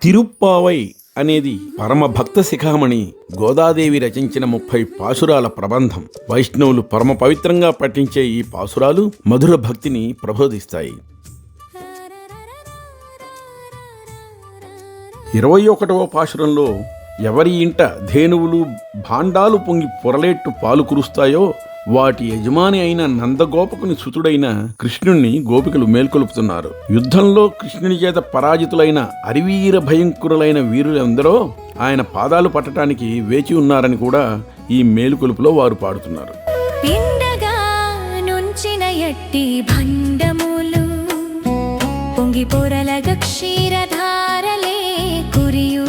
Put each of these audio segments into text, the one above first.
తిరుప్పావై అనేది పరమభక్త శిఖామణి గోదాదేవి రచించిన 30 పాసురాల ప్రబంధం. వైష్ణవులు పరమ పవిత్రంగా పఠించే ఈ పాసురాలు మధుర భక్తిని ప్రబోధిస్తాయి. 21వ పాసురంలో ఎవరి ఇంట ధేనువులు భాండాలు పొంగి పొరలేట్టు పాలు కురుస్తాయో వాటి యజమాని అయిన నందగోపకుని సుతుడైన కృష్ణుణ్ణి గోపికలు మేల్కొలుపుతున్నారు. యుద్ధంలో కృష్ణుని చేత పరాజితులైన అరివీర భయంకరులైన వీరులందరూ ఆయన పాదాలు పట్టడానికి వేచి ఉన్నారని కూడా ఈ మేలుకొలుపులో వారు పాడుతున్నారు. పిండగా నుంచిన ఎట్టి భండములు పొంగి పొరలగ క్షీరధారలే కురియు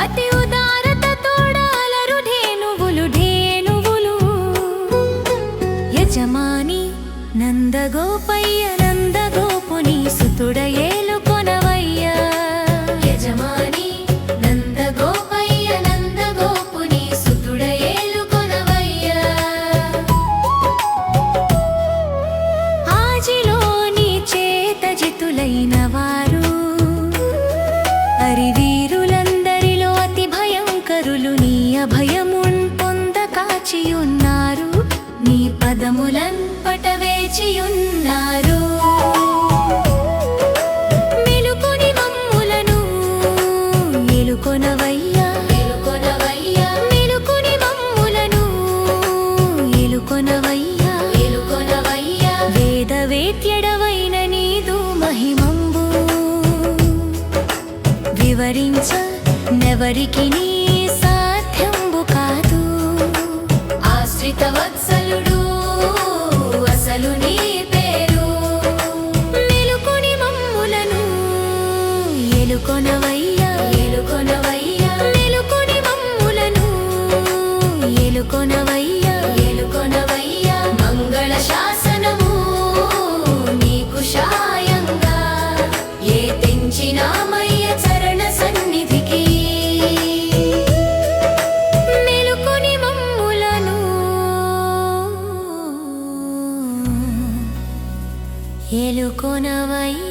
అతి ఉదారత తోడాలరు ధేనువులు యజమాని నందగోపయ్య నందగోపుని సుతుడ ఏలుకొనవయ్య. యజమాని నందగోపయ్య నందగోపుని సుతుడ ఏలుకొనవయ్య. ఆజిలోని చేత జితులైన వారు అరివీరులందరిలో అతి భయంకరులు నీ అభయమున్ పొంద కాచియున్నారు. నీ పదములన్ పటవేచియున్నారు. మెలుకొని మమ్ములను ఎలుకొనవయ్యా ఎలుకొనవయ్యా. మెలుకొని మమ్ములను ఎలుకొనవయ్యా ఎలుకొనవయ్యా. వేదవేద్యడవైన నీదు మహిమంబు వివరించ నెవరికి నీ సాధ్యంబు కాదు. ఆశ్రిత వత్సలుడు అసలు నీ పేరు. మెలుకొని మమ్ములను ఎలుకొనవయ్యా ఎలుకొనవయ్యా. మెలుకొని మమ్ములను ఎలుకొనవయ్యా ఎలుకొనవయ్యా. మంగళ శాసనము నీకు శాయంగా ఏ తెంచినామయ్య చరణ సన్నిధికి. మెలుకొని మమ్ములను ఎలుకొనవయ్యా.